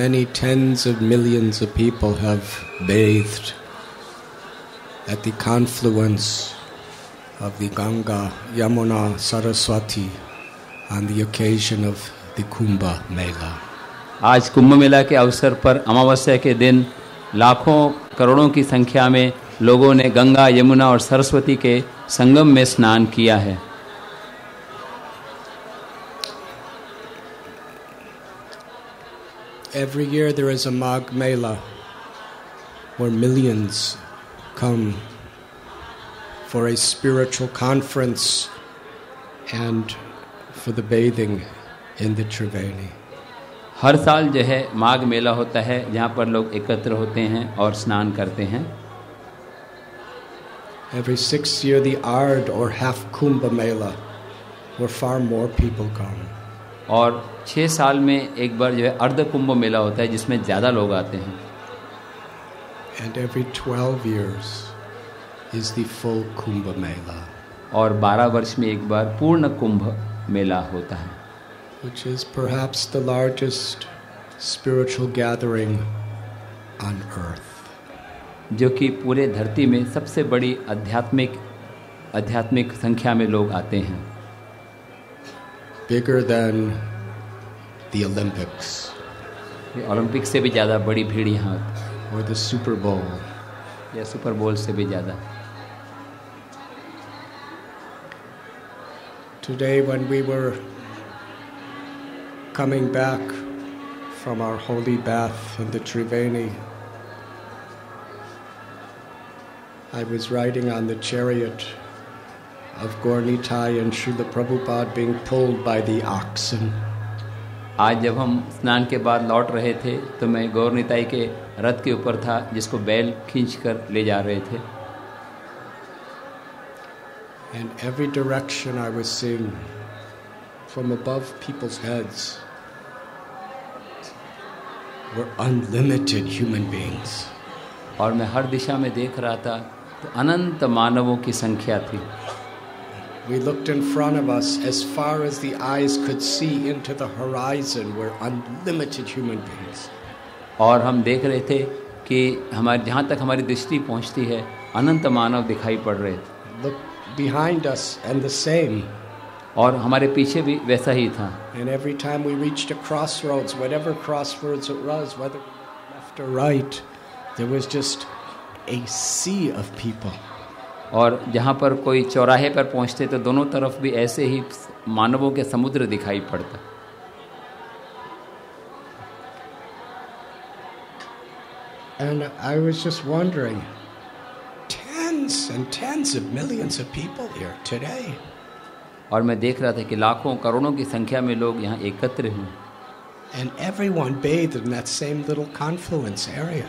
many tens of millions of people have bathed at the confluence of the Ganga, Yamuna, Saraswati on the occasion of the Kumbh Mela. आज कुंभ मेला के अवसर पर अमावस्या के दिन लाखों करोड़ों की संख्या में लोगों ने गंगा, यमुना और सरस्वती के संगम में स्नान किया है. Every year there is a Magh Mela where millions come for a spiritual conference and for the bathing in the Triveni. हर साल जो है माघ मेला होता है जहाँ पर लोग एकत्र होते हैं और स्नान करते हैं. Every 6th year the Ard or half Kumbh Mela where far more people come. और 6 साल में एक बार जो है अर्ध कुंभ मेला होता है जिसमें ज़्यादा लोग आते हैं. And every 12 years is the full Kumbh Mela. और 12 वर्ष में एक बार पूर्ण कुंभ मेला होता है. Which is perhaps the largest spiritual gathering on earth. जो कि पूरे धरती में सबसे बड़ी आध्यात्मिक संख्या में लोग आते हैं. Bigger than the Olympics. ये ओलंपिक से भी ज़्यादा बड़ी भीड़ यहाँ होती है. Or the Super Bowl. या सुपर बोल से भी ज़्यादा. Today when we were coming back from our holy bath in the Triveni, I was riding on the chariot of Gaur Nitai and Srila Prabhupada being pulled by the oxen. आज जब हम स्नान के बाद लौट रहे थे तो मैं गौर निताई के रथ के ऊपर था जिसको बैल खींचकर ले जा रहे थे. And every direction I was seeing from above people's heads were unlimited human beings. और मैं हर दिशा में देख रहा था तो अनंत मानवों की संख्या थी. We looked in front of us as far as the eyes could see into the horizon were unlimited human beings. और हम देख रहे थे कि हमारे जहाँ तक हमारी दृष्टि पहुँचती है अनंत मानव दिखाई पड़ रहे थे. Look behind us and the same. और हमारे पीछे भी वैसा ही था. And every time we reached a crossroads, whatever crossroads it was, whether left or right, there was just a sea of people. और जहाँ पर कोई चौराहे पर पहुँचते तो दोनों तरफ भी ऐसे ही मानवों के समुद्र दिखाई पड़ता. And I was just wondering, tens and tens of millions of people here today. और मैं देख रहा था कि लाखों करोड़ों की संख्या में लोग यहाँ एकत्र हुए. And everyone bathed in that same little confluence area.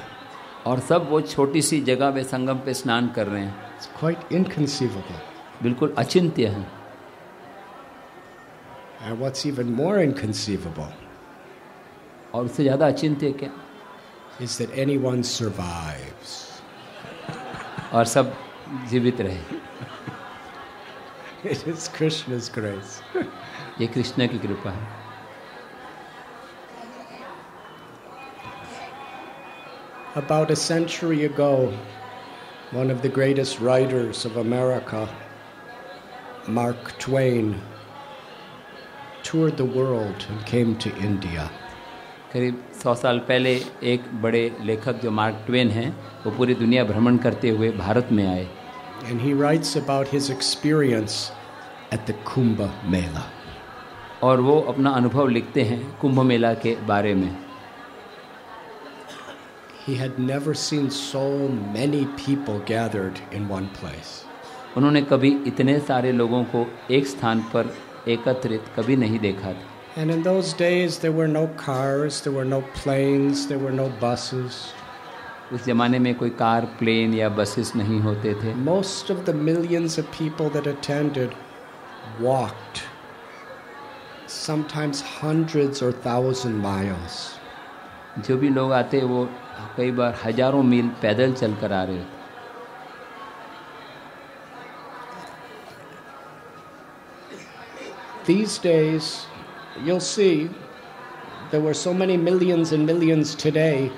और सब वो छोटी सी जगह में संगम पे स्नान कर रहे हैं. It's quite inconceivable. बिल्कुल अचिंत्य है. And what's even more inconceivable और उससे ज़्यादा अचिंत्य क्या is that anyone survives. और सब जीवित रहे. It is Krishna's grace. ये कृष्ण की कृपा है. About a century ago, one of the greatest writers of America, Mark Twain, toured the world and came to India. करीब 100 साल पहले एक बड़े लेखक जो मार्क ट्वेन हैं वो पूरी दुनिया भ्रमण करते हुए भारत में आए. And he writes about his experience at the Kumbh Mela. और वो अपना अनुभव लिखते हैं कुंभ मेला के बारे में. He had never seen so many people gathered in one place. उन्होंने कभी इतने सारे लोगों को एक स्थान पर एकत्रित कभी नहीं देखा था. And in those days there were no cars, there were no planes, there were no buses. उस ज़माने में कोई कार, प्लेन या बसेस नहीं होते थे. Most of the millions of people that attended walked, sometimes hundreds or thousand miles. जो भी लोग आते वो कई बार हजारों मील पैदल चल कर आ रहे थे. These days, you'll see There were so many millions and millions today,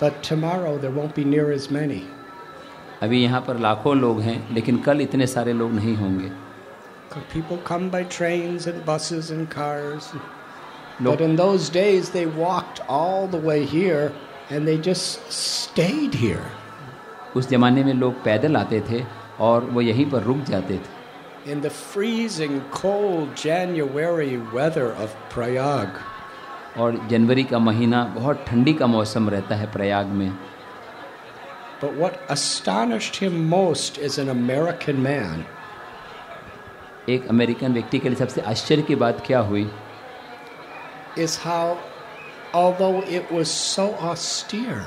but tomorrow there won't be near as many. अभी यहाँ पर लाखों लोग हैं, लेकिन कल इतने सारे लोग नहीं होंगे. People come by trains and buses and cars. But in those days they walked all the way here and they just stayed here. उस जमाने में लोग पैदल आते थे और वो यहीं पर रुक जाते थे. In the freezing cold January weather of Prayag. और जनवरी का महीना बहुत ठंडी का मौसम रहता है प्रयाग में. But what astonished him most as an American man, एक अमेरिकन व्यक्ति के लिए सबसे आश्चर्य की बात क्या हुई, is how, although it was so austere,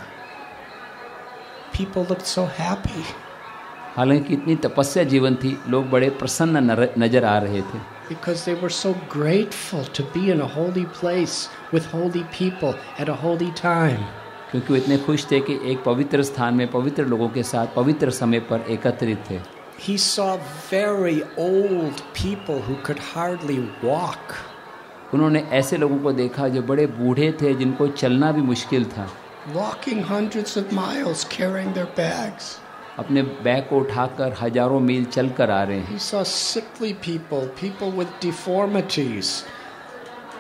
people looked so happy. हालांकि इतनी तपस्या जीवन थी, लोग बड़े प्रसन्न नजर आ रहे थे. Because they were so grateful to be in a holy place with holy people at a holy time. क्योंकि वो इतने खुश थे कि एक पवित्र स्थान में पवित्र लोगों के साथ पवित्र समय पर एकत्रित थे. He saw very old people who could hardly walk. उन्होंने ऐसे लोगों को देखा जो बड़े बूढ़े थे, जिनको चलना भी मुश्किल था. Walking hundreds of miles carrying their bags. अपने बैग को उठाकर हजारों मील चल कर आ रहे हैं. He saw sickly people, people with deformities.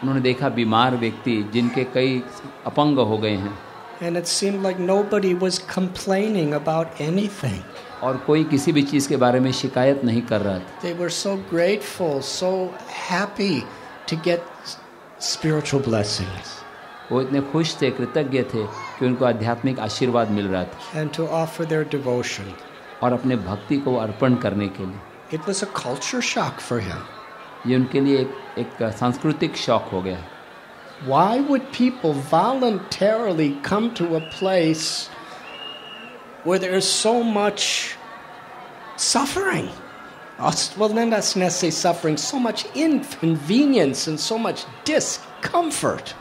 उन्होंने देखा बीमार व्यक्ति जिनके कई अपंग हो गए हैं. And it seemed like nobody was complaining about anything. और कोई किसी भी चीज़ के बारे में शिकायत नहीं कर रहा था. They were so grateful, so happy to get spiritual blessings. वो इतने खुश थे, कृतज्ञ थे कि उनको आध्यात्मिक आशीर्वाद मिल रहा था. And to offer their devotion. और अपने भक्ति को अर्पण करने के लिए. It was a culture shock for him. ये उनके लिए एक सांस्कृतिक शौक हो गया. Why would people voluntarily come to a place where there is so much suffering? Well, then that's not say suffering, so much inconvenience and so much discomfort.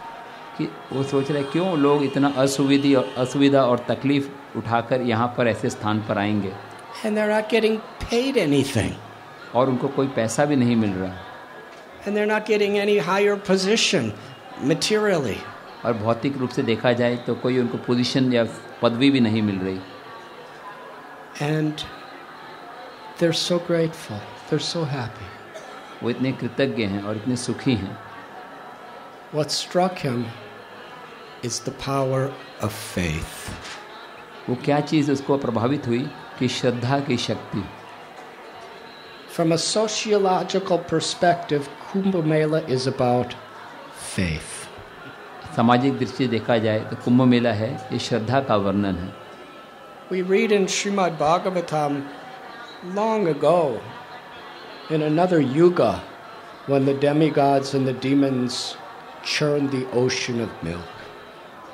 कि वो सोच रहे क्यों लोग इतना असुविधा और तकलीफ उठाकर यहाँ पर ऐसे स्थान पर आएंगे. And they're not getting paid anything. और उनको कोई पैसा भी नहीं मिल रहा. And they're not getting any higher position materially. और भौतिक रूप से देखा जाए तो कोई उनको पोजीशन या पदवी भी नहीं मिल रही. And they're so grateful. They're so happy. वो इतने कृतज्ञ हैं और इतने सुखी हैं. What struck him is the power of faith. वो क्या चीज़ उसको प्रभावित हुई कि श्रद्धा की शक्ति. From a sociological perspective, Kumbh Mela is about faith. सामाजिक दृष्टि देखा जाए तो कुंभ मेला है, ये श्रद्धा का वर्णन है. We read in Srimad Bhagavatam long ago, in another yuga, when the demigods and the demons churned the ocean of milk.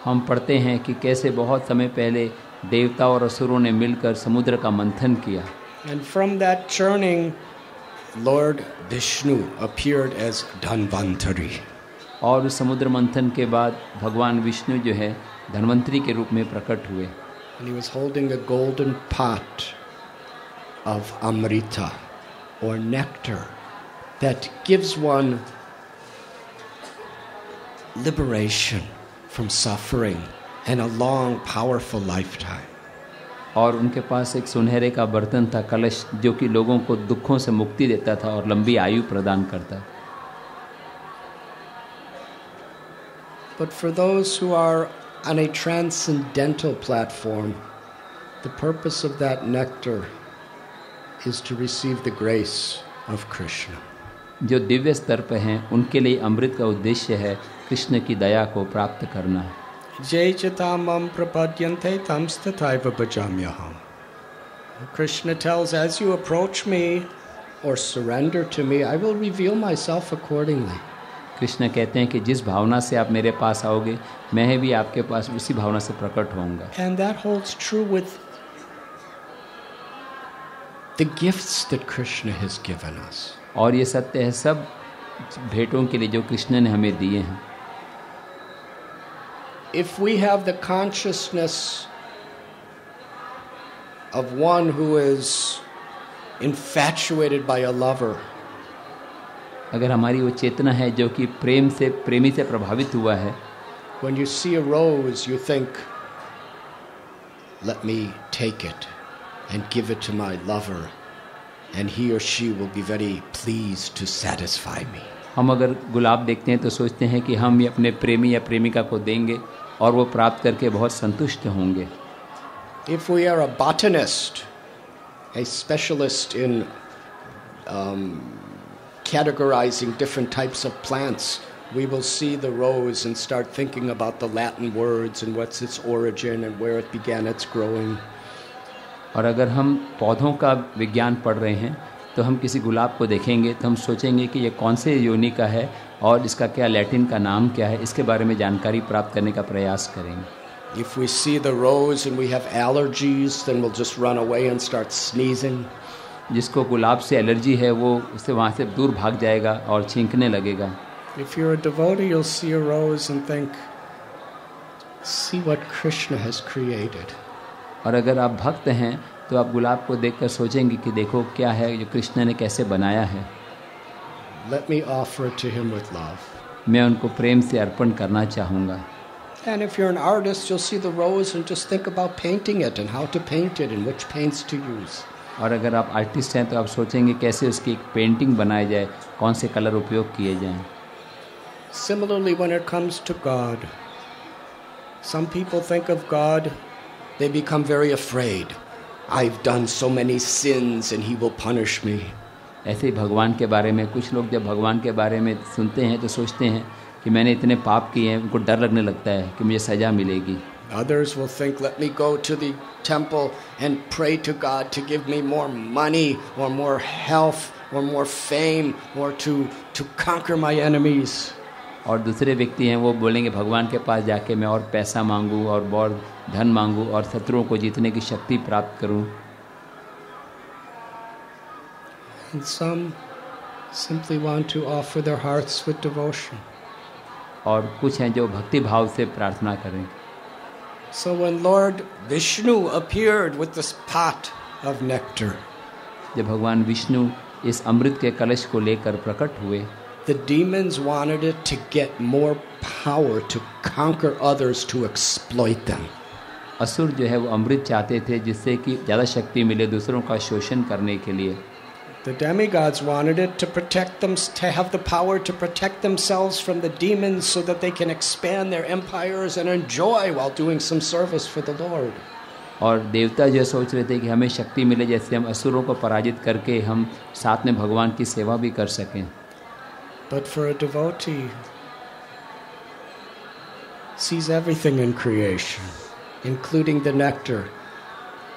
हम पढ़ते हैं कि कैसे बहुत समय पहले देवता और असुरों ने मिलकर समुद्र का मंथन किया. And from that churning, Lord Vishnu appeared as Dhanvantari. और उस समुद्र मंथन के बाद भगवान विष्णु जो है धन्वंतरी के रूप में प्रकट हुए. And he was holding a golden pot of amrita or nectar that gives one liberation from suffering and a long powerful lifetime. और उनके पास एक सुनहरे का बर्तन था, कलश, जो कि लोगों को दुखों से मुक्ति देता था और लंबी आयु प्रदान करता. But for those who are on a transcendental platform, the purpose of that nectar is to receive the grace of Krishna. जो दिव्य स्तर पर हैं उनके लिए अमृत का उद्देश्य है कृष्ण की दया को प्राप्त करना. Jai chitamam prapadyante tamstataiva bhajamyaham. Krishna tells, as you approach me or surrender to me, I will reveal myself accordingly. Krishna कहते हैं कि जिस भावना से आप मेरे पास आओगे, मैं भी आपके पास उसी भावना से प्रकट होऊंगा. And that holds true with the gifts that Krishna has given us. और ये सत्य है सब भेंटों के लिए जो कृष्ण ने हमें दिए हैं. If we have the consciousness of one who is infatuated by a lover, अगर हमारी वो चेतना है जो कि प्रेमी से प्रभावित हुआ है, When you see a rose, you think, let me take it and give it to my lover, and he or she will be very pleased to satisfy me. हम अगर गुलाब देखते हैं तो सोचते हैं कि हम ये अपने प्रेमी या प्रेमिका को देंगे और वो प्राप्त करके बहुत संतुष्ट होंगे. If we are a botanist, a specialist in categorizing different types of plants, we will see the rose and start thinking about the Latin words and what's its origin and where it began its growing. और अगर हम पौधों का विज्ञान पढ़ रहे हैं तो हम किसी गुलाब को देखेंगे तो हम सोचेंगे कि ये कौन से योनि का है और इसका क्या लैटिन का नाम क्या है, इसके बारे में जानकारी प्राप्त करने का प्रयास करेंगे. If we see the rose and we have allergies, then we'll just run away and start sneezing. जिसको गुलाब से एलर्जी है वो उससे वहाँ से दूर भाग जाएगा और छींकने लगेगा. If you're a devotee, you'll see a rose and think, see what Krishna has created. और अगर आप भक्त हैं तो आप गुलाब को देखकर सोचेंगे कि देखो क्या है जो कृष्ण ने कैसे बनाया है. Let me offer it to him with love. मैं उनको प्रेम से अर्पण करना चाहूँगा. And if you're an artist, you'll see the rose and just think about painting it and how to paint it and which paints to use. और अगर आप artist हैं तो आप सोचेंगे कैसे उसकी एक पेंटिंग बनाई जाए, कौन से कलर उपयोग किए जाएं. Similarly, when it comes to God, some people think of God, they become very afraid. I've done so many sins and he will punish me. ऐसे ही भगवान के बारे में कुछ लोग जब भगवान के बारे में सुनते हैं तो सोचते हैं कि मैंने इतने पाप किए हैं, उनको डर लगने लगता है कि मुझे सज़ा मिलेगी. Others will think, let me go to the temple and pray to God to give me more money or more health or more fame or to conquer my enemies. और दूसरे व्यक्ति हैं वो बोलेंगे भगवान के पास जाके मैं और पैसा मांगूं और बहुत धन मांगूं और शत्रुओं को जीतने की शक्ति प्राप्त करूं. And some simply want to offer their hearts with devotion. और कुछ हैं जो भक्ति भाव से प्रार्थना करें. So when Lord Vishnu appeared with this pot of nectar, जब भगवान विष्णु इस अमृत के कलश को लेकर प्रकट हुए, the demons wanted it to get more power to conquer others, to exploit them. असुर जो है वो अमृत चाहते थे जिससे कि ज़्यादा शक्ति मिले दूसरों का शोषण करने के लिए. The demigods wanted it to protect them, to have the power to protect themselves from the demons so that they can expand their empires and enjoy while doing some service for the Lord. और देवता जो सोच रहे थे कि हमें शक्ति मिले जैसे हम असुरों को पराजित करके हम साथ में भगवान की सेवा भी कर सकें. But for a devotee, sees everything in creation, including the nectar,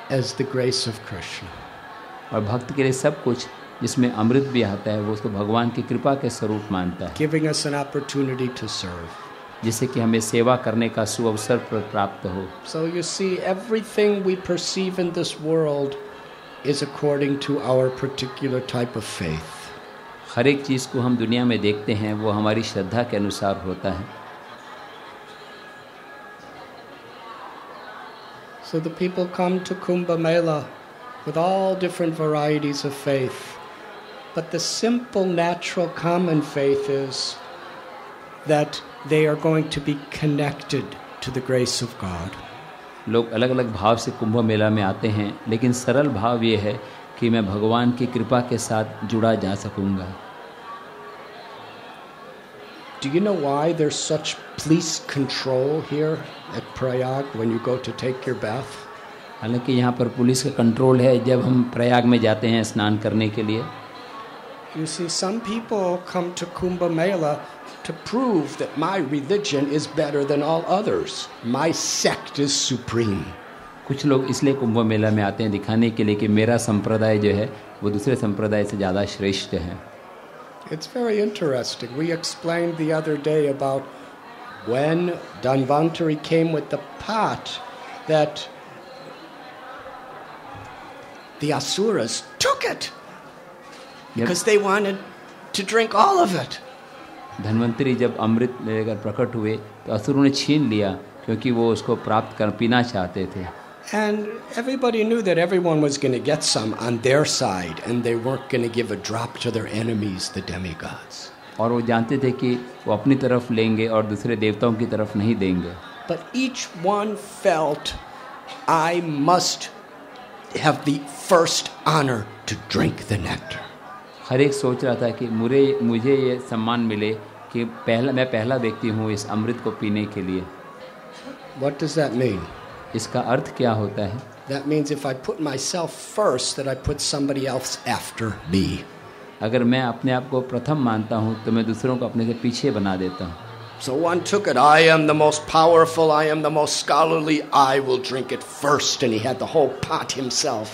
as the grace of Krishna. और भक्त के लिए सब कुछ जिसमें अमृत भी आता है वो उसको भगवान की कृपा के स्वरूप मानता है, Giving us an opportunity to serve. जिससे कि हमें सेवा करने का सुअवसर प्राप्त हो. So you see, everything we perceive in this world is according to our particular type of faith. हर एक चीज़ को हम दुनिया में देखते हैं वो हमारी श्रद्धा के अनुसार होता है. So the people come to Kumbh Mela with all different varieties of faith. But the simple, natural, common faith is that they are going to be connected to the grace of God. लोग अलग अलग भाव से कुंभ मेला में आते हैं, लेकिन सरल भाव ये है कि मैं भगवान की कृपा के साथ जुड़ा जा सकूंगा. Do you know why there's such police control here at Prayag when you go to take your bath? हालांकि यहाँ पर पुलिस का कंट्रोल है जब हम प्रयाग में जाते हैं स्नान करने के लिए. You see, some people come to Kumbh Mela to prove that my religion is better than all others. My sect is supreme. कुछ लोग इसलिए कुंभ मेला में आते हैं दिखाने के लिए कि मेरा संप्रदाय जो है वो दूसरे संप्रदाय से ज़्यादा श्रेष्ठ है. It's very interesting. We explained the other day about when Dhanvantari came with the pot that the Asuras took it because they wanted to drink all of it. Dhanvantari जब अमृत लेकर प्रकट हुए तो असुरों ने छीन लिया क्योंकि वो उसको प्राप्त कर पीना चाहते थे. And everybody knew that everyone was going to get some on their side, and they weren't going to give a drop to their enemies, the demigods. और वो जानते थे कि वो अपनी तरफ लेंगे और दूसरे देवताओं की तरफ नहीं देंगे. But each one felt, I must have the first honor to drink the nectar. हर एक सोच रहा था कि मुझे ये सम्मान मिले कि मैं पहला व्यक्ति हूँ इस अमृत को पीने के लिए. What does that mean? इसका अर्थ क्या होता है? That means if I put myself first, that I put somebody else after me. अगर मैं अपने आप को प्रथम मानता हूँ तो मैं दूसरों को अपने से पीछे बना देता हूँ. So one took it, I am the most powerful, I am the most scholarly, I will drink it first. And he had the whole pot himself.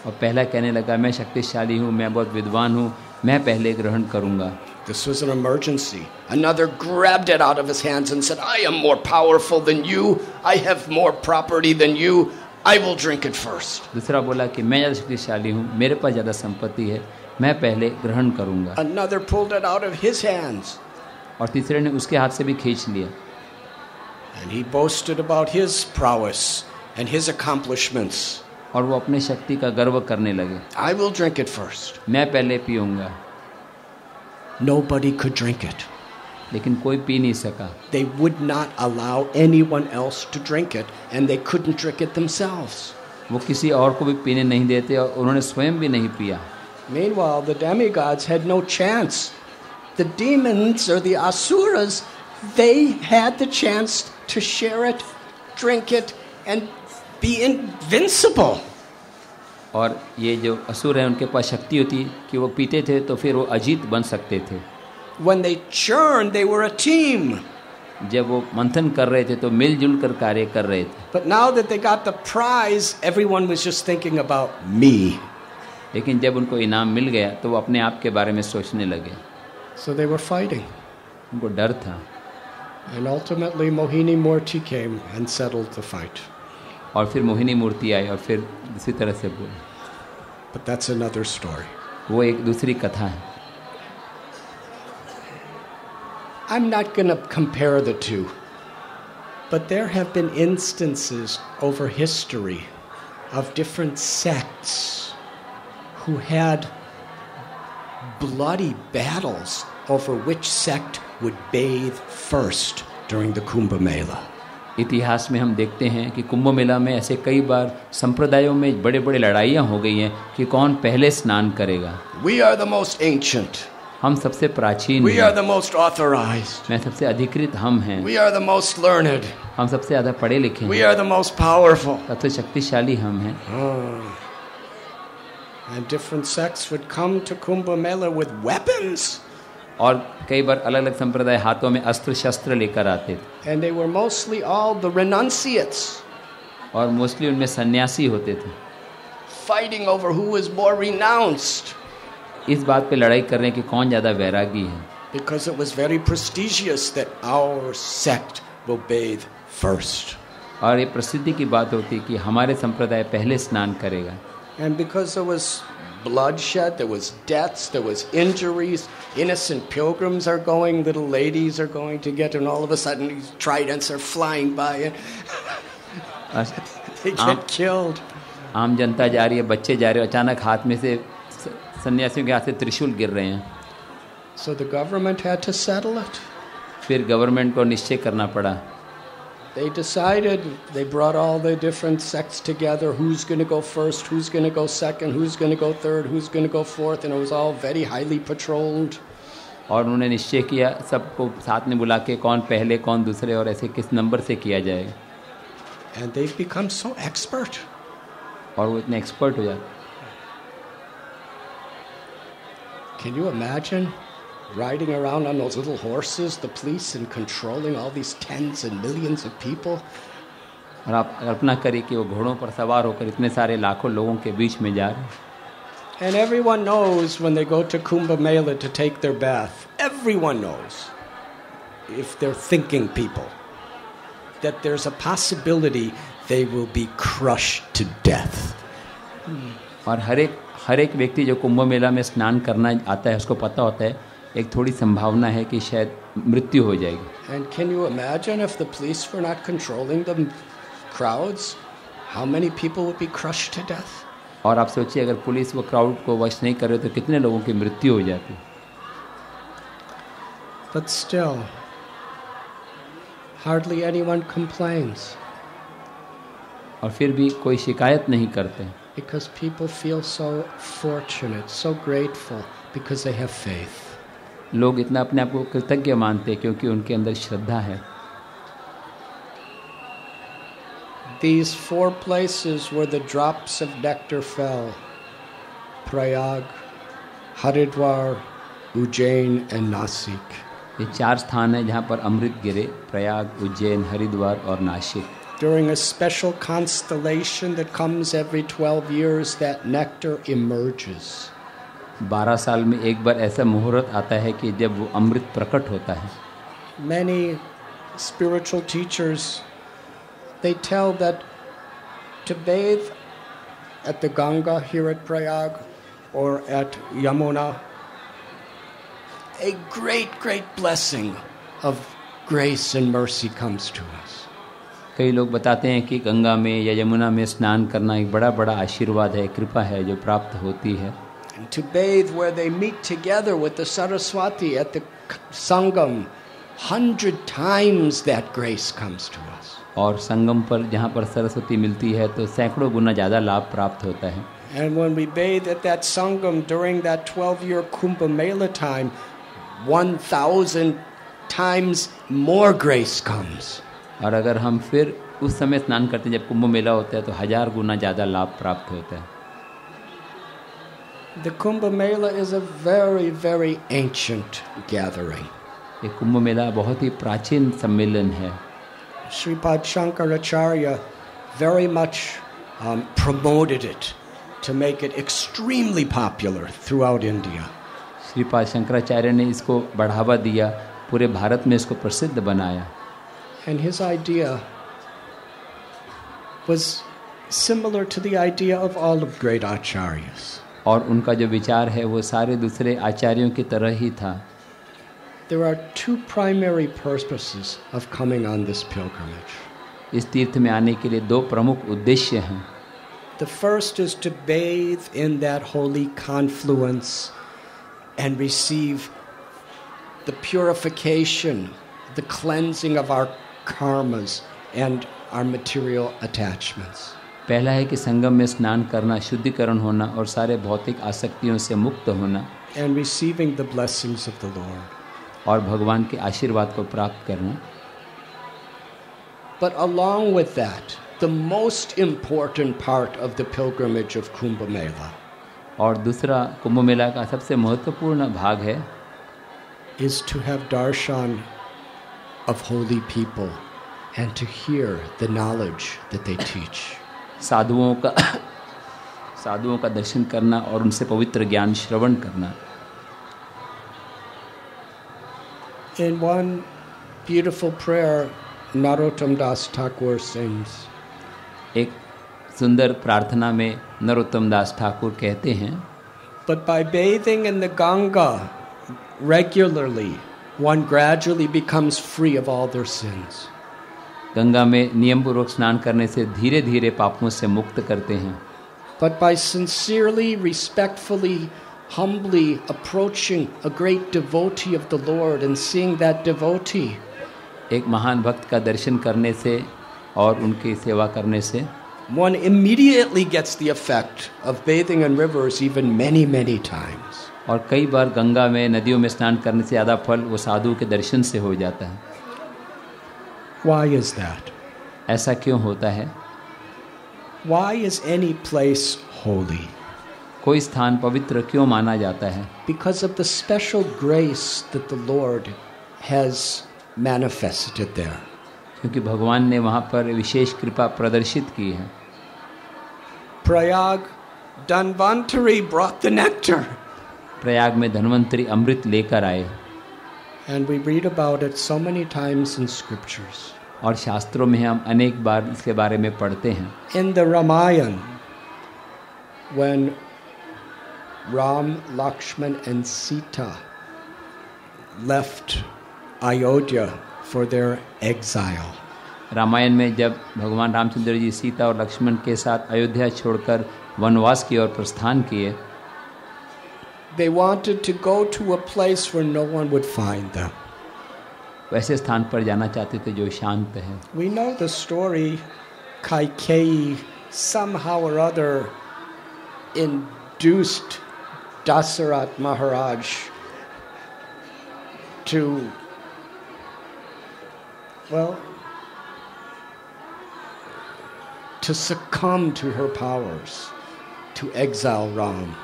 और पहला कहने लगा मैं शक्तिशाली हूँ, मैं बहुत विद्वान हूँ, मैं पहले ग्रहण करूँगा. This was an emergency. Another grabbed it out of his hands and said, I am more powerful than you, I have more property than you, I will drink it first. दूसरा बोला कि मैं ज़्यादा शक्तिशाली हूँ, मेरे पास ज़्यादा संपत्ति है, मैं पहले ग्रहण करूँगा. Another pulled it out of his hands. और तीसरे ने उसके हाथ से भी खींच लिया. And he boasted about his prowess and his accomplishments. और वो अपने शक्ति का गर्व करने लगे. I will drink it first. मैं पहले पीऊँगा. Nobody could drink it. लेकिन कोई पी नहीं सका. They would not allow anyone else to drink it, and they couldn't drink it themselves. वो किसी और को भी पीने नहीं देते और उन्होंने स्वयं भी नहीं पिया. Meanwhile, the demigods had no chance. The demons or the asuras, they had the chance to share it, drink it, and be invincible. और ये जो असुर हैं उनके पास शक्ति होती कि वो पीते थे तो फिर वो अजीत बन सकते थे. When they churned, they were a team. जब वो मंथन कर रहे थे तो मिलजुल कर कार्य कर रहे थे. But now that they got the prize, everyone was just thinking about me. लेकिन जब उनको इनाम मिल गया तो वो अपने आप के बारे में सोचने लगे. So they were fighting. उनको डर था. And ultimately Mohini Murti came and settled the fight. और फिर मोहिनी मूर्ति आई और फिर इसी तरह से बोले. But that's another story. वो एक दूसरी कथा है. I'm not going to compare the two. But there have been instances over history of different sects who had bloody battles over which sect would bathe first during the Kumbh Mela. इतिहास में हम देखते हैं कि कुंभ मेला में ऐसे कई बार संप्रदायों में बड़े बड़े लड़ाइयाँ हो गई हैं कि कौन पहले स्नान करेगा. We are the most ancient. हम सबसे प्राचीन We हैं. are the most authorized. मैं सबसे अधिकृत हम हैं. We are the most learned. हम सबसे ज़्यादा पढ़े लिखे We हैं. are the most powerful. सबसे शक्तिशाली हम हैं. And different sects would come to Kumbh Mela with weapons. और कई बार अलग अलग संप्रदाय हाथों में अस्त्र शस्त्र लेकर आते थे. And they were mostly all the renunciates. और मोस्टली उनमें सन्यासी होते थे. Fighting over who was more renounced. इस बात पे लड़ाई कर रहे हैं कि कौन ज़्यादा वैरागी है. Because it was very prestigious that our sect will bathe first. और ये प्रसिद्धि की बात होती कि हमारे संप्रदाय पहले स्नान करेगा. And because there was bloodshed, there was deaths, there was injuries, innocent pilgrims are going, little ladies are going to get, and all of a sudden these tridents are flying by and they get killed. आम जनता जा रही है, बच्चे जा रहे हैं, अचानक हाथ में से सन्यासियों के हाथ से त्रिशूल गिर रहे हैं. So the government had to settle it. फिर गवर्नमेंट को निश्चय करना पड़ा. They decided, they brought all the different sects together, who's going to go first, who's going to go second, who's going to go third, who's going to go fourth, and it was all very highly patrolled. और उन्होंने निश्चय किया सबको साथ में बुला के कौन पहले कौन दूसरे और ऐसे किस नंबर से किया जाएगा. And they've become so expert. और वो इतने एक्सपर्ट हो जाते. Can you imagine riding around on those little horses, the police, and controlling all these tens and millions of people? और आप कल्पना करिए कि वो घोड़ों पर सवार होकर इतने सारे लाखों लोगों के बीच में जा रहे हैं. And everyone knows when they go to Kumbh Mela to take their bath, everyone knows, if they're thinking people, that there's a possibility they will be crushed to death. और हर एक व्यक्ति जो कुंभ मेला में स्नान करना आता है उसको पता होता है एक थोड़ी संभावना है कि शायद मृत्यु हो जाएगी. And can you imagine if the police were not controlling the crowds, how many people would be crushed to death? और आप सोचिए अगर पुलिस वो क्राउड को वश नहीं करे तो कितने लोगों की मृत्यु हो जाती. But still, hardly anyone complains. और फिर भी कोई शिकायत नहीं करते, Because people feel so fortunate, so grateful, because they have faith. लोग इतना अपने आप को कृतज्ञ मानते हैं क्योंकि उनके अंदर श्रद्धा है। These 4 places where the drops of nectar fell, Prayag, Haridwar, Ujjain and Nasik. ये 4 स्थान हैं जहाँ पर अमृत गिरे, प्रयाग, उज्जैन, हरिद्वार और Nashik. During a special constellation that comes every 12 years, that nectar emerges. 12 साल में एक बार ऐसा मुहूर्त आता है कि जब वो अमृत प्रकट होता है। Many spiritual teachers, they tell that to bathe at the Ganga here at Prayag or at Yamuna, a great blessing of grace and mercy comes to us. कई लोग बताते हैं कि गंगा में या यमुना में स्नान करना एक बड़ा आशीर्वाद है, कृपा है जो प्राप्त होती है। And to bathe where they meet together with the Saraswati at the Sangam, 100 times that grace comes to us. और संगम पर जहाँ पर सरस्वती मिलती है तो सैकड़ों गुना ज़्यादा लाभ प्राप्त होता है। And when we bathe at that Sangam during that 12-year Kumbh Mela time, 1,000 times more grace comes. और अगर हम फिर उस समय स्नान करते हैं जब कुंभ मेला होता है तो 1000 गुना ज़्यादा लाभ प्राप्त होता है। The Kumbh Mela is a very ancient gathering. ये कुंभ मेला बहुत ही प्राचीन सम्मेलन है। Sripad Shankaracharya very much promoted it to make it extremely popular throughout India. Shripad Shankaracharya ने इसको बढ़ावा दिया, पूरे भारत में इसको प्रसिद्ध बनाया। And his idea was similar to the idea of all of great acharyas. और उनका जो विचार है वो सारे दूसरे आचार्यों की तरह ही था। There are 2 primary purposes of coming on this pilgrimage. इस तीर्थ में आने के लिए 2 प्रमुख उद्देश्य हैं। The first is to bathe in that holy confluence and receive the purification, the cleansing of our karmas and our material attachments. पहला है कि संगम में स्नान करना, शुद्धिकरण होना और सारे भौतिक आसक्तियों से मुक्त होना And receiving the blessings of the Lord. और भगवान के आशीर्वाद को प्राप्त करना। But along with that, the most important part of the pilgrimage of Kumbh Mela और दूसरा कुंभ मेला का सबसे महत्वपूर्ण भाग है is to have darshan of holy people and to hear the knowledge that they teach. साधुओं का दर्शन करना और उनसे पवित्र ज्ञान श्रवण करना। In one beautiful prayer, Narottam Das Thakur sings, एक सुंदर प्रार्थना में नरोत्तम दास ठाकुर कहते हैं, but by bathing in the Ganga regularly, one gradually becomes free of all their sins. Ganga में नियम पूर्वक स्नान करने से धीरे धीरे पापों से मुक्त करते हैं। But by sincerely, respectfully, humbly approaching a great devotee of the Lord and seeing that devotee, एक महान भक्त का दर्शन करने से और उनकी सेवा करने से one immediately gets the effect of bathing in rivers even many times. और कई बार गंगा में नदियों में स्नान करने से ज़्यादा फल वो साधु के दर्शन से हो जाता है। Why is that? ऐसा क्यों होता है? Why is any place holy? कोई स्थान पवित्र क्यों माना जाता है? Because of the special grace that the Lord has manifested there. क्योंकि भगवान ने वहाँ पर विशेष कृपा प्रदर्शित की है। Prayag, Dhanvantari brought the nectar. Prayag में धन्वंतरी अमृत लेकर आए। And we read about it so many times in scriptures. और शास्त्रों में हम अनेक बार इसके बारे में पढ़ते हैं। In the Ramayana, when Ram, Lakshman and Sita left Ayodhya for their exile, Ramayan में जब भगवान रामचंद्र जी सीता और लक्ष्मण के साथ अयोध्या छोड़कर वनवास की ओर प्रस्थान किए, they wanted to go to a place where no one would find them. ऐसे स्थान पर जाना चाहते थे जो शांत है। We know the story. Kaikeyi somehow or other induced Dasarath Maharaj to, to succumb to her powers, to exile Ram.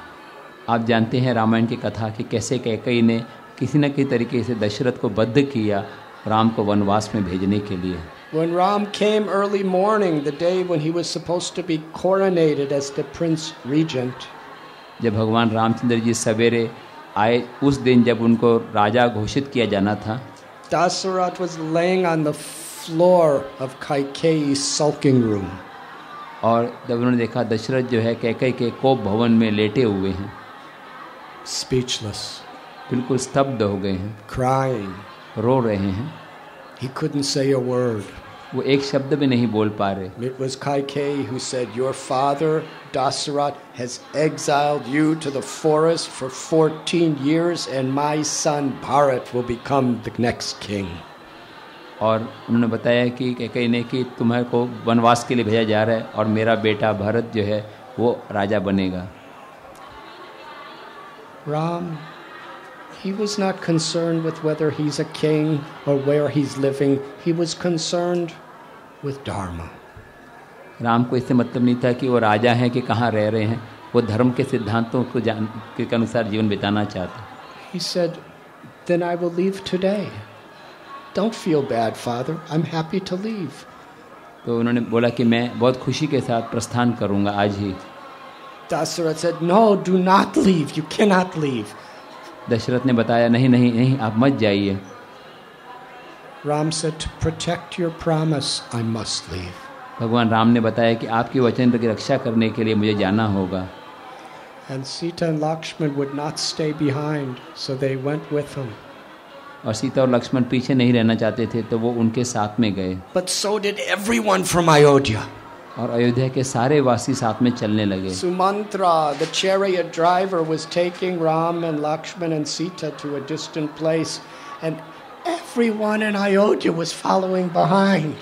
आप जानते हैं रामायण की कथा कि कैसे कैकेयी ने किसी न किसी तरीके से दशरथ को बद्ध किया राम को वनवास में भेजने के लिए। When Ram came early morning, the day when he was supposed to be coronated as the prince regent, जब भगवान रामचंद्र जी सवेरे आए उस दिन जब उनको राजा घोषित किया जाना था, Dasarath was laying on the floor of Kaikeyi's sulking room. और जब उन्होंने देखा दशरथ जो है कैकेयी के कोप भवन में लेटे हुए हैं, speechless, बिल्कुल स्तब्ध हो गए हैं, crying, रो रहे हैं, he couldn't say a word. वो एक शब्द भी नहीं बोल पा रहे। It was Kaikeyi who said, your father Dasarath has exiled you to the forest for 14 years and my son Bharat will become the next king. और उन्होंने बताया कि कैकेयी ने कि तुम्हारे को वनवास के लिए भेजा जा रहा है और मेरा बेटा भरत जो है वो राजा बनेगा। Ram, he was not concerned with whether he's a king or where he's living. He was concerned with Dharma. Ram को इससे मतलब नहीं था कि वो राजा हैं कि कहाँ रह रहे हैं, वो धर्म के सिद्धांतों को के अनुसार जीवन बिताना चाहते। He said, then I will leave today. Don't feel bad, Father. I'm happy to leave. तो उन्होंने बोला कि मैं बहुत खुशी के साथ प्रस्थान करूँगा आज ही। Dasarath said, no, do not leave. You cannot leave. Dasharath ने बताया नहीं नहीं नहीं आप मत जाइए। Ram said, to protect your promise, I must leave. भगवान राम ने बताया कि आपके वचन की रक्षा करने के लिए मुझे जाना होगा। And Sita and Lakshman would not stay behind, so they went with him. और सीता और लक्ष्मण पीछे नहीं रहना चाहते थे तो वो उनके साथ में गए। But so did everyone from Ayodhya. और अयोध्या के सारे वासी साथ में चलने लगे। Sumantra, the chariot driver, was taking Ram and Lakshman and Sita to a distant place, and everyone in Ayodhya was following behind.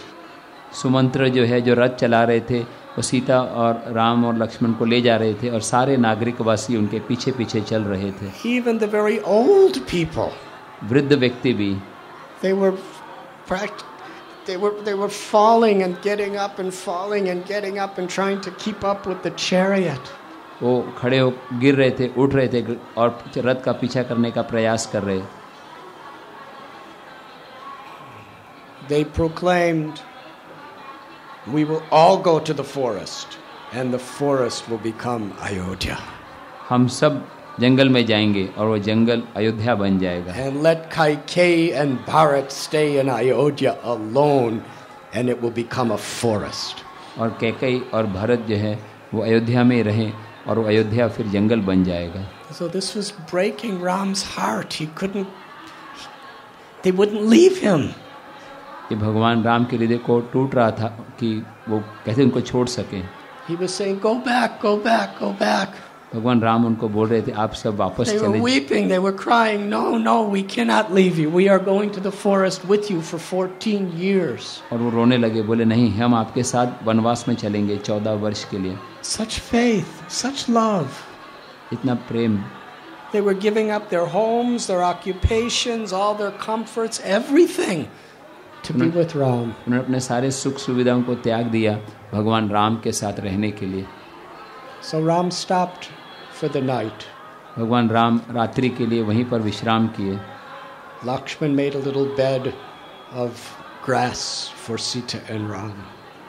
Sumantra जो है जो रथ चला रहे थे वो सीता और राम और लक्ष्मण को ले जा रहे थे और सारे नागरिक वासी उनके पीछे पीछे चल रहे थे। Even the very old people. वृद्ध व्यक्ति भी। They were falling and getting up and falling and getting up and trying to keep up with the chariot. वो खड़े हो गिर रहे थे, उठ रहे थे और रथ का पीछा करने का प्रयास कर रहे। They proclaimed, we will all go to the forest and the forest will become Ayodhya. हम सब जंगल में जाएंगे और वो जंगल अयोध्या बन जाएगा। And let Kaikeyi and Bharat stay in Ayodhya alone and it will become a forest. और कैकेयी और भरत जो है वो अयोध्या में रहें और वो अयोध्या फिर जंगल बन जाएगा। So this was breaking Ram's heart. They wouldn't leave him. ये भगवान राम के हृदय को टूट रहा था कि वो कैसे उनको छोड़ सके। He was saying, go back, go back, go back. भगवान राम उनको बोल रहे थे आप सब वापस चले। They were weeping, they were crying, no, we cannot leave you. We are going to the forest with you for 14 years. और वो रोने लगे, बोले नहीं हम आपके साथ वनवास में चलेंगे 14 वर्ष के लिए। Such faith, such love. इतना प्रेम। They were giving up their homes, their occupations, all their comforts, everything to be with Ram. उन्होंने अपने सारे सुख सुविधाओं को त्याग दिया भगवान राम के साथ रहने के लिए। So Ram stopped for the night. भगवान राम रात्रि के लिए वहीं पर विश्राम किए। Lakshman made a little bed of grass for Sita and Ram.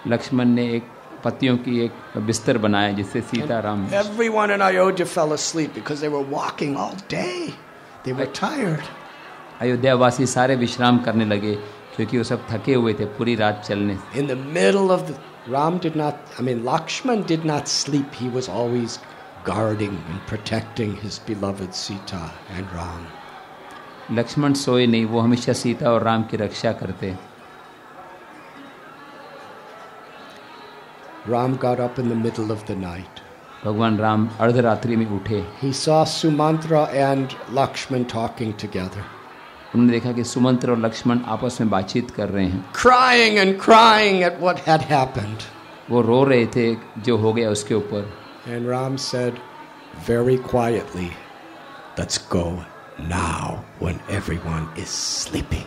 Lakshman ने एक पत्तियों की एक बिस्तर बनाया जिससे Sita Ram. Everyone in Ayodhya fell asleep because they were walking all day. They were tired. Ayodhya वासी सारे विश्राम करने लगे क्योंकि वो सब थके हुए थे पूरी रात चलने। In the middle of the Lakshman did not sleep. He was always guarding and protecting his beloved Sita and Ram. Lakshman सोए नहीं, वो हमेशा सीता और राम की रक्षा करते। Ram got up in the middle of the night. भगवान राम अर्धरात्रि में उठे। He saw Sumantra and Lakshman talking together. उन्होंने देखा कि सुमंत्र और लक्ष्मण आपस में बातचीत कर रहे हैं, crying at what had happened. वो रो रहे थे जो हो गया उसके ऊपर. And Ram said very quietly, let's go now when everyone is sleeping.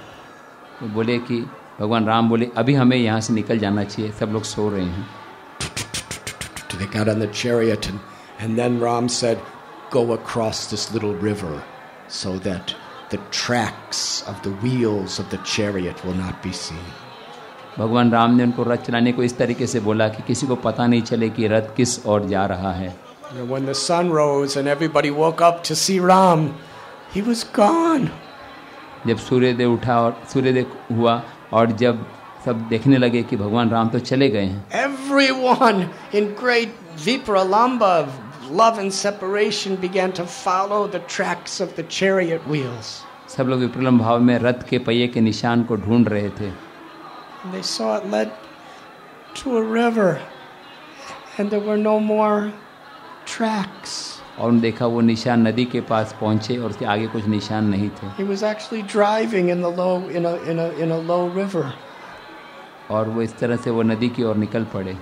वो बोले कि भगवान राम बोले अभी हमें यहाँ से निकल जाना चाहिए, सब लोग सो रहे हैं. They got on the chariot and then Ram said, go across this little river so that the tracks of the wheels of the chariot will not be seen. भगवान राम ने उनको रथ चलाने को इस तरीके से बोला कि किसी को पता नहीं चले कि रथ किस ओर जा रहा है. When the sun rose and everybody woke up to see Ram, he was gone. जब सूर्योदय उठा और सूर्योदय हुआ और जब सब देखने लगे कि भगवान राम तो चले गए हैं. Everyone in great vipralamba of love and separation began to follow the tracks of the chariot wheels. सब लोग विप्रलम्ब भाव में रथ के पहिए के निशान को ढूंढ रहे थे. They saw it led to a river and there were no more tracks. और उन्होंने देखा वो निशान नदी के पास पहुंचे और उसके आगे कुछ निशान नहीं थे. He was actually driving in a low river. और वो इस तरह से वो नदी की ओर निकल पड़े.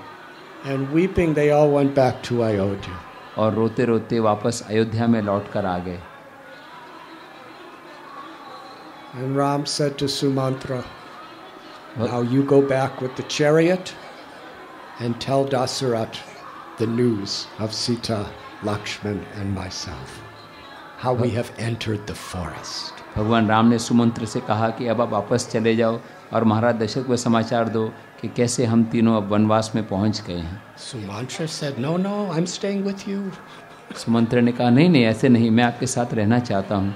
And weeping they all went back to Ayodhya. और रोते रोते वापस अयोध्या में लौट कर आ गए. And Ram said to Sumantra, now you go back with the chariot and tell Dasarath the news of Sita, Lakshman and myself, how we have entered the forest. भगवान राम ने सुमंत्र से कहा कि अब आप वापस चले जाओ और महाराज दशरथ को समाचार दो कि कैसे हम तीनों अब वनवास में पहुंच गए हैं. Sumantra said, no, I'm staying with you. Sumantra ने कहा नहीं ऐसे नहीं, मैं आपके साथ रहना चाहता हूँ.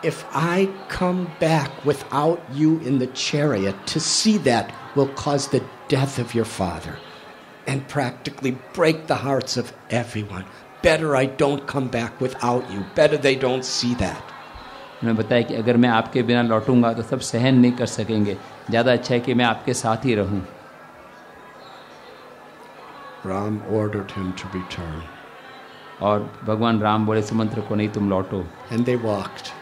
If I come back without you in the chariot, to see that will cause the death of your father and practically break the hearts of everyone. Better I don't come back without you. Better they don't see that. उन्होंने बताया कि अगर मैं आपके बिना लौटूंगा तो सब सहन नहीं कर सकेंगे, ज़्यादा अच्छा है कि मैं आपके साथ ही रहूं. Ram ordered him to return. और भगवान राम बोले सुमंत्र को नहीं तुम लौटो. And they walked.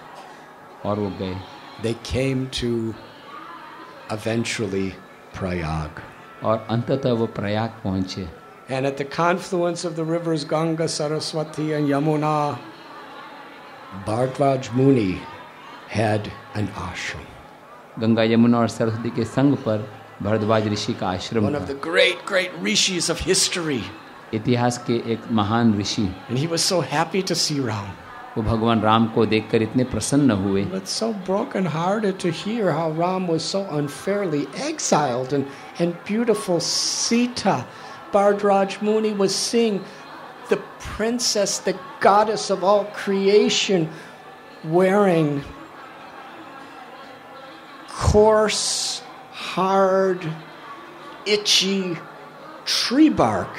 और वो गए. They came to eventually Prayag. और अंततः वो प्रयाग पहुंचे. And at the confluence of the rivers Ganga, Saraswati and Yamuna, Bhardwaj Muni had an ashram. Ganga Yamuna और सरस्वती के संग पर भरद्वाज ऋषि का आश्रम One of the great rishis of history. इतिहास के एक महान ऋषि. And he was so happy to see Ram. वो भगवान राम को देखकर इतने प्रसन्न हुए. But so broken-hearted to hear how Ram was so unfairly exiled and beautiful Sita. Bhardraj Muni was seeing the princess, the goddess of all creation, wearing coarse, hard, itchy tree bark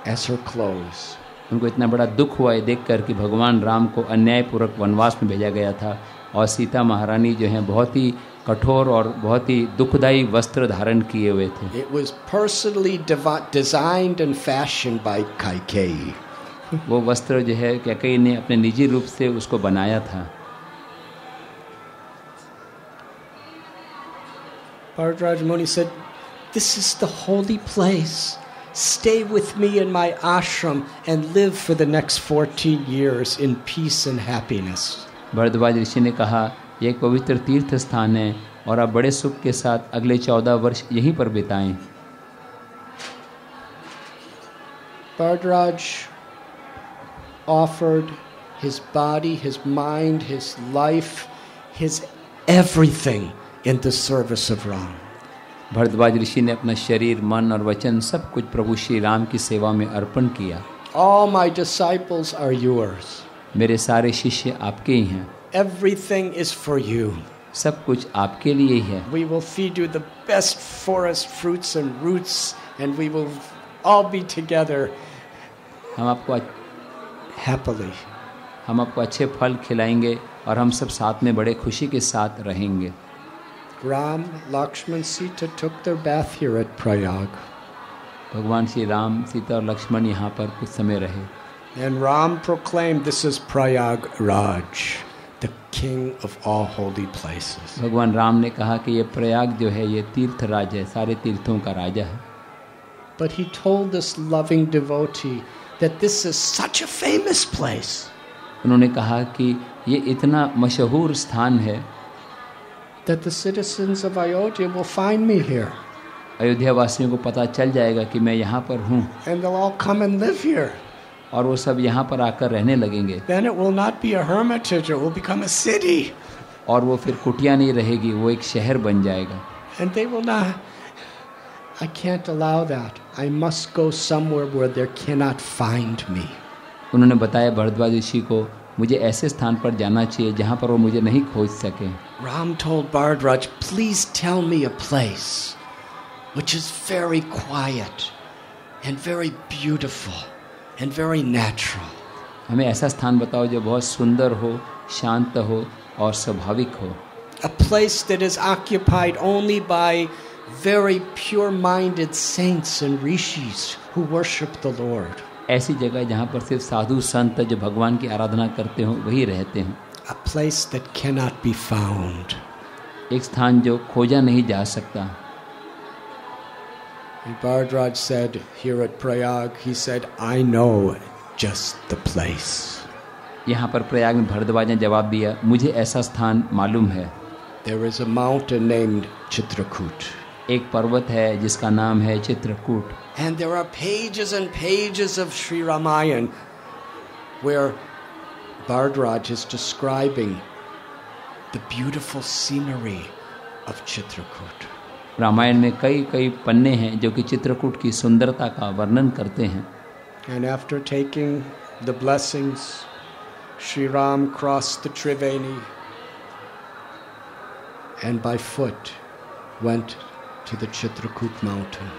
as her clothes. उनको इतना बड़ा दुख हुआ है देखकर कि भगवान राम को अन्यायपूर्वक वनवास में भेजा गया था और सीता महारानी जो हैं बहुत ही कठोर और बहुत ही दुखदायी वस्त्र धारण किए हुए थे. It was personally designed and fashioned by Kaikeyi. वो वस्त्र जो है कैकेयी ने अपने निजी रूप से उसको बनाया था. Bhardraj Muni said, "This is the holy place. Stay with me in my ashram and live for the next 14 years in peace and happiness." Bharadwaj ऋषि ने कहा यह एक पवित्र तीर्थ स्थान है और आप बड़े सुख के साथ अगले 14 वर्ष यहीं पर बिताएं. Bhardraj offered his body, his mind, his life, his everything in the service of Ram. Bharadwaj ऋषि ने अपना शरीर, मन और वचन सब कुछ प्रभु श्री राम की सेवा में अर्पण किया. All my disciples are yours. मेरे सारे शिष्य आपके ही हैं. Everything is for you. सब कुछ आपके लिए ही है. We will feed you the best forest fruits and roots and we will all be together happily. हम आपको अच्छे फल खिलाएंगे और हम सब साथ में बड़े खुशी के साथ रहेंगे. Ram, Lakshman, Sita took their bath here at Prayag. भगवान श्री राम, सीता और लक्ष्मण यहाँ पर कुछ समय रहे. And Ram proclaimed, "This is Prayag Raj. the king of all holy places. भगवान राम ने कहा कि ये प्रयाग जो है ये तीर्थ राज है, सारे तीर्थों का राजा है. But he told this loving devotee that this is such a famous place. उन्होंने कहा कि ये इतना मशहूर स्थान है that the citizens of Ayodhya will find me here. Ayodhya वासियों को पता चल जाएगा कि मैं यहाँ पर हूँ. And they'll all come and live here. और वो सब यहाँ पर आकर रहने लगेंगे. Then it will not be a hermitage, it will become a city. और वो फिर कुटिया नहीं रहेगी, वो एक शहर बन जाएगा. And they will not. I can't allow that. I must go somewhere where they cannot find me. उन्होंने बताया भरद्वाज ऋषि को मुझे ऐसे स्थान पर जाना चाहिए जहाँ पर वो मुझे नहीं खोज सके. Ram told Bhardraj, please tell me a place which is very quiet and very beautiful and very natural. हमें ऐसा स्थान बताओ जो बहुत सुंदर हो, शांत हो और स्वाभाविक हो. A place that is occupied only by very pure-minded saints and rishis who worship the Lord. ऐसी जगह जहाँ पर सिर्फ साधु संत जो भगवान की आराधना करते हो वही रहते हैं. A place that cannot be found. एक स्थान जो खोजा नहीं जा सकता. And Bhardraj said here at Prayag, he said, I know just the place. यहाँ पर प्रयाग में भरद्वाज ने जवाब दिया, मुझे ऐसा स्थान मालूम है. There is a mountain named Chitrakoot. एक पर्वत है जिसका नाम है Chitrakoot. And there are pages and pages of Sri Ramayan where Bhardraj is describing the beautiful scenery of Chitrakoot. Ramayan में कई कई पन्ने हैं जो कि चित्रकूट की सुंदरता का वर्णन करते हैं. And after taking the blessings, Sri Ram crossed the Triveni and by foot went to the Chitrakoot mountain.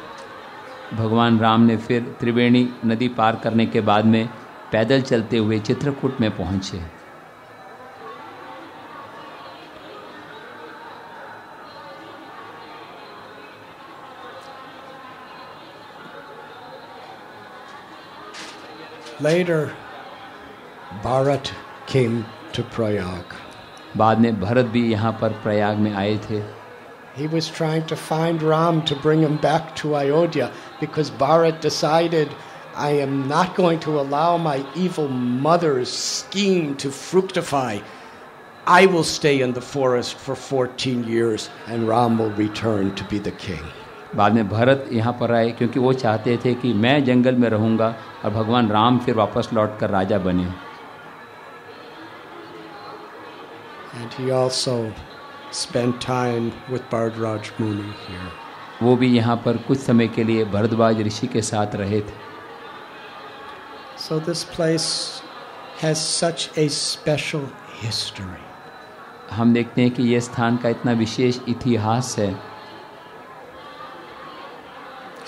भगवान राम ने फिर त्रिवेणी नदी पार करने के बाद में पैदल चलते हुए चित्रकूट में पहुंचे. Later, Bharat came to Prayag. बाद में भरत भी यहाँ पर प्रयाग में आए थे. He was trying to find Ram to bring him back to Ayodhya because Bharat decided, I am not going to allow my evil mother's scheme to fructify. I will stay in the forest for 14 years and Ram will return to be the king. बाद में भरत यहाँ पर आए क्योंकि वो चाहते थे कि मैं जंगल में रहूँगा और भगवान राम फिर वापस लौटकर राजा बने. And he also spent time with Bhardraj Muni here. वो भी यहाँ पर कुछ समय के लिए भरद्वाज ऋषि के साथ रहे थे. So this place has such a special history. हम देखते हैं कि ये स्थान का इतना विशेष इतिहास है.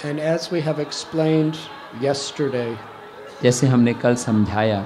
And as we have explained yesterday, जैसे हमने कल समझाया,